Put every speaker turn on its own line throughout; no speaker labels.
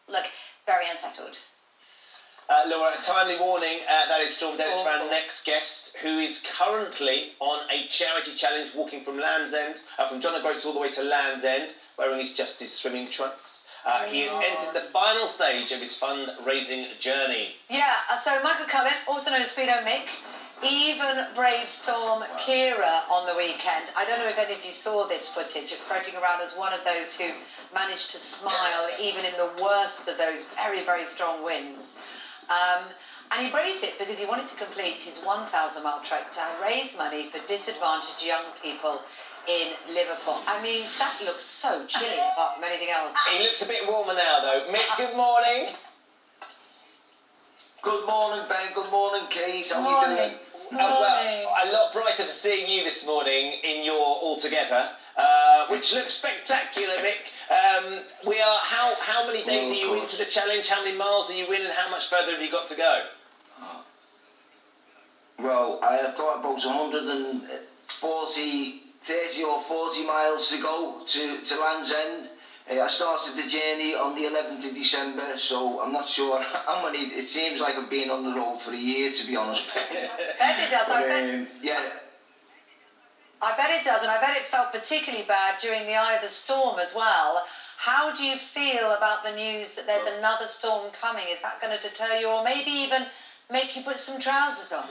look very unsettled.
Laura, a timely warning, that is Storm Dennis for our next guest, who is currently on a charity challenge walking from Land's End, from John O'Groats all the way to Land's End, wearing his Justice swimming trunks. He has entered the final stage of his fundraising journey.
Yeah, so Michael Cullen, also known as Speedomick, even braved Storm Kira on the weekend. I don't know if any of you saw this footage. It's floating around as one of those who managed to smile even in the worst of those very, very strong winds. And he braved it because he wanted to complete his 1,000-mile trek to raise money for disadvantaged young people in Liverpool. I mean, that looks so chilly apart from anything else.
He looks a bit warmer now, though. Mick, good morning.
Good morning, Ben. Good morning, Keith. How are you doing?
Well, a lot brighter for seeing you this morning in your Altogether, which looks spectacular, Mick. How many days are you into the challenge? How many miles are you in, and how much further have you got to go?
Well, I have got about 30 or 40 miles to go to Land's End. I started the journey on the 11th of December, so I'm not sure how many. It seems like I've been on the road for a year, to be honest.
I bet it does. I bet it does, and I bet it felt particularly bad during the eye of the storm as well. How do you feel about the news that there's another storm coming? Is that going to deter you, or maybe even make you put some trousers on?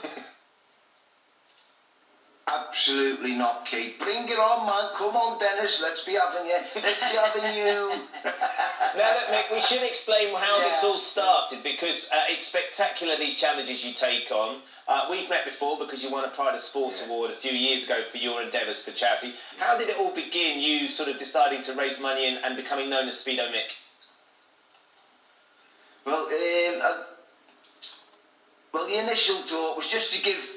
Absolutely not, Kate. Bring it on, man. Come on, Dennis. Let's be having you. Let's be having you.
Now, look, Mick, we should explain how this all started, because it's spectacular, these challenges you take on. We've met before because you won a Pride of Sport award a few years ago for your endeavours for charity. How did it all begin, you sort of deciding to raise money and becoming known as Speedomick?
Well, the initial thought was just to give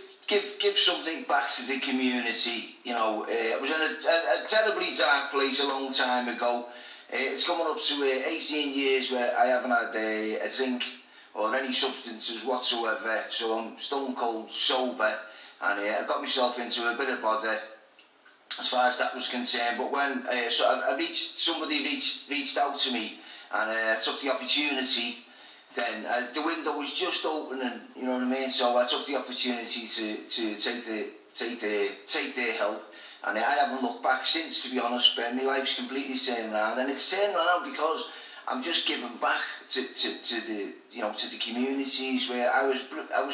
something back to the community. You know, I was in a terribly dark place a long time ago. It's coming up to 18 years where I haven't had a drink or any substances whatsoever, so I'm stone cold sober, and I got myself into a bit of bother as far as that was concerned. But when somebody reached out to me, and I took the opportunity. Then the window was just opening, you know what I mean. So I took the opportunity to take their help, and I haven't looked back since. To be honest, Ben, my life's completely turned around, and it's turned around because I'm just giving back to the communities where I was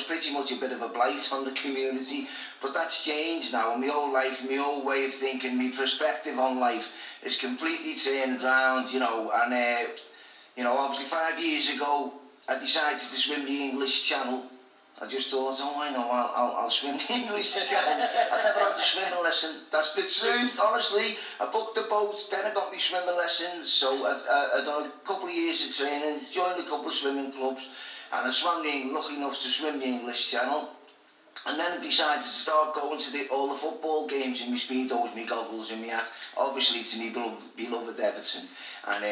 pretty much a bit of a blight on the community, but that's changed now. And my whole life, my whole way of thinking, my perspective on life is completely turned around, you know. And obviously 5 years ago, I decided to swim the English Channel. I just thought, I'll swim the English Channel. I never had a swimming lesson. That's the truth, honestly. I booked the boat, then I got my swimming lessons. So I done a couple of years of training, joined a couple of swimming clubs, and I swam lucky enough to swim the English Channel. And then I decided to start going to all the football games in my speedos, my goggles and my hat, obviously to my beloved Everton. And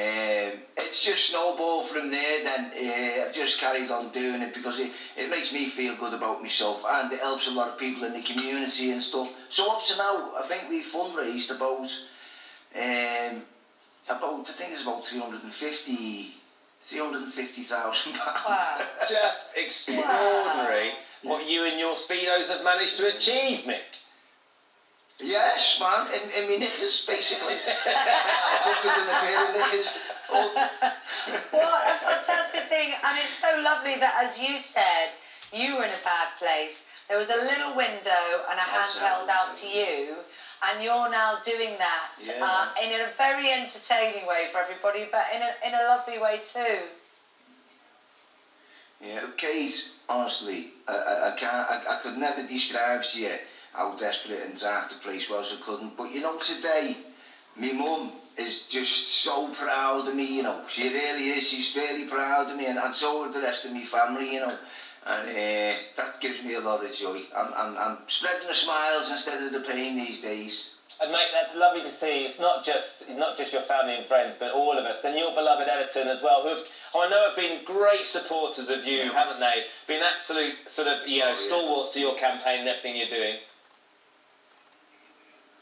it's just snowballed from there. Then I've just carried on doing it because it makes me feel good about myself, and it helps a lot of people in the community and stuff. So up to now, I think we've fundraised about I think it's about 350,000 pounds.
Wow.
Just extraordinary what you and your Speedos have managed to achieve, Mick.
Yes, man, in my knickers, basically. Bucket and a pair of knickers.
What a fantastic thing. And it's so lovely that, as you said, you were in a bad place. There was a little window and a hand held out to you, and you're now doing that in a very entertaining way for everybody, but in a lovely way too.
Yeah, Kate, honestly, I could never describe to you how desperate and dark the place was. I couldn't. But you know, today, my mum is just so proud of me, you know. She really is. She's really proud of me, and so are the rest of my family, you know. And that gives me a lot of joy. I'm spreading the smiles instead of the pain these days.
And mate, that's lovely to see. It's not just your family and friends, but all of us, and your beloved Everton as well, who I know have been great supporters of you, haven't they? Been absolute sort of stalwarts to your campaign and everything you're doing.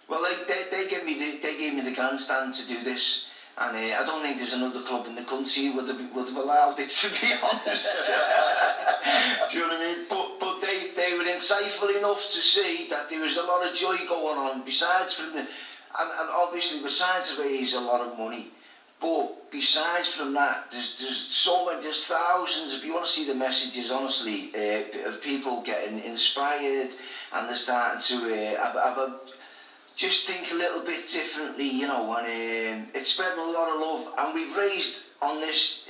Well, they gave me the grandstand to do this, And I don't think there's another club in the country who would have allowed it, to be honest. Do you know what I mean? But they were insightful enough to see that there was a lot of joy going on, besides from the, and obviously we're trying to raise a lot of money, but besides from that, there's so many, there's thousands, if you want to see the messages, honestly, of people getting inspired, and they're starting to have a just think a little bit differently, you know, and it's spreading a lot of love. And we've raised on this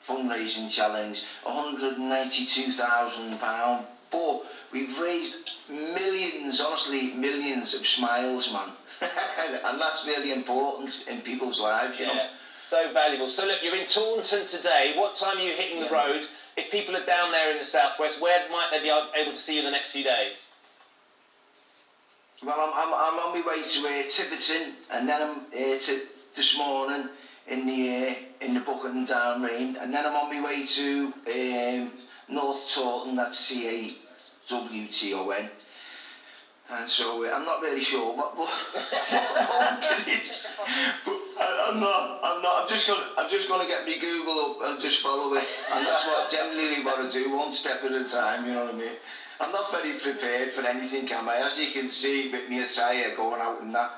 fundraising challenge £192,000, but we've raised millions, honestly, millions of smiles, man. And that's really important in people's lives, you know.
So valuable. So look, you're in Taunton today. What time are you hitting the road? If people are down there in the southwest, where might they be able to see you in the next few days?
Well, I'm on my way to Tiverton, and then I'm this morning in the Buckingham Down Range, and then I'm on my way to North Taunton, that's CAWTON. And so I'm not really sure what it is, but I'm not. I'm just gonna get me Google up and just follow it, and that's what generally what I do, one step at a time. You know what I mean? I'm not very prepared for anything, am I? As you can see with me attire going out and that.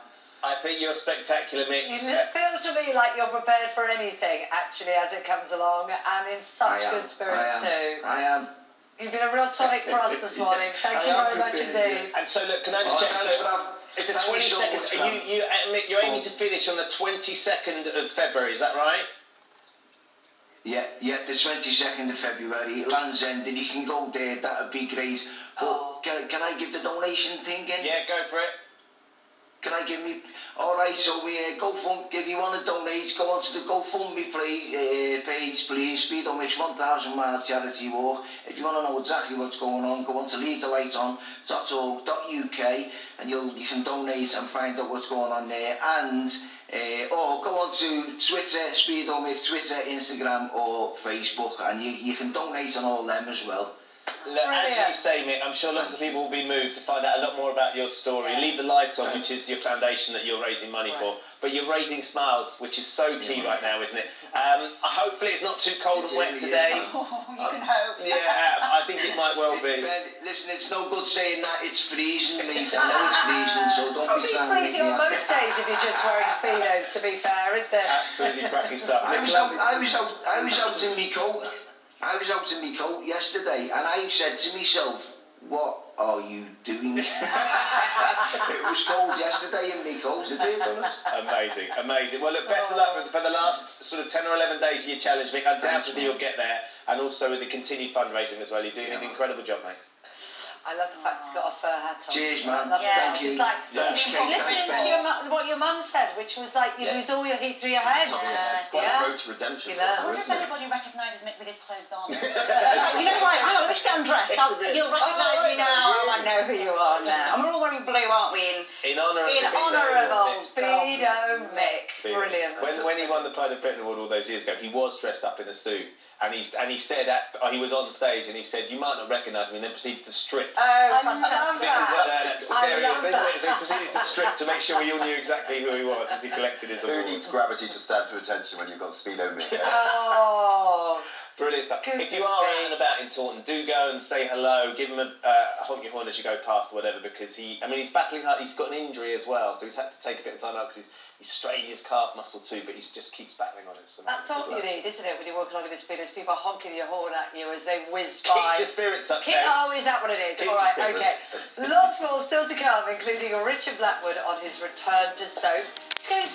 I think you're spectacular, Mick.
It feels to me like you're prepared for anything, actually, as it comes along, and in such good spirits too.
I am.
You've been a real tonic for us this morning. Thank you very much indeed.
And so, look, can I just check? If the 22nd, Mick, you're aiming to finish on the 22nd of February, is that right?
Yeah, the 22nd of February, Land's End, and you can go there, that would be great. But can I give the donation thing in?
Yeah, go for it.
Can I give me... Alright, so GoFundMe, if you want to donate, go onto the GoFundMe page, please. Speedomick's 1,000 mile charity walk. If you want to know exactly what's going on, go on to leavethelighton.org.uk, and you can donate and find out what's going on there. And or go on to Twitter, Speedomick, Twitter, Instagram or Facebook, and you can donate on all them as well.
Look, as you say, Mick, I'm sure lots of people will be moved to find out a lot more about your story. Leave the Light On, which is your foundation that you're raising money for. But you're raising smiles, which is so key right now, isn't it? Hopefully it's not too cold and wet today.
You can hope.
Yeah, I think it might well be.
Listen, it's no good saying that it's freezing, mate. I know it's freezing, so don't be sounding
freezing on most days if you're just wearing Speedos, to be fair, is there?
Absolutely cracking stuff.
I was out in my coat. I was out in my coat yesterday, and I said to myself, "What are you doing?" It was cold yesterday in my coat,
Amazing, amazing. Well, look, best of luck for the last sort of 10 or 11 days of your challenge, Mick. Undoubtedly you'll get there, and also with the continued fundraising as well. You're doing an incredible job, mate.
I love the fact you've got a fur hat on.
Cheers, man.
Thank
you.
It's like listening to what your mum said, which was like you lose all your heat through your head.
It's like a road to redemption.
I wonder if anybody recognises Mick with his clothes on.
You know, right, hang on, let me just get undressed. You'll recognise me now. I know who you are now. And we're all wearing blue, aren't we?
In honour
of old Speedomick. Brilliant.
When he won the Pride of Britain Award all those years ago, he was dressed up in a suit. And he said he was on stage and he said, "You might not recognise me," and then proceeded to strip.
Oh, I love that.
So he proceeded to strip to make sure we all knew exactly who he was as he collected his award.
Who needs gravity to stand to attention when you've got Speedomick?
Oh.
Brilliant stuff. If you are out and about in Taunton, do go and say hello. Give him a honk your horn as you go past or whatever, because he's battling hard. He's got an injury as well, so he's had to take a bit of time out because he's straining his calf muscle too, but he just keeps battling on it. So
that's all you need, isn't it, when you walk along with Speedos? People honking your horn at you as they whiz by.
Keep your spirits up.
Oh, is that what it is? All right, okay. Lots more still to come, including Richard Blackwood on his return to soap. He's going to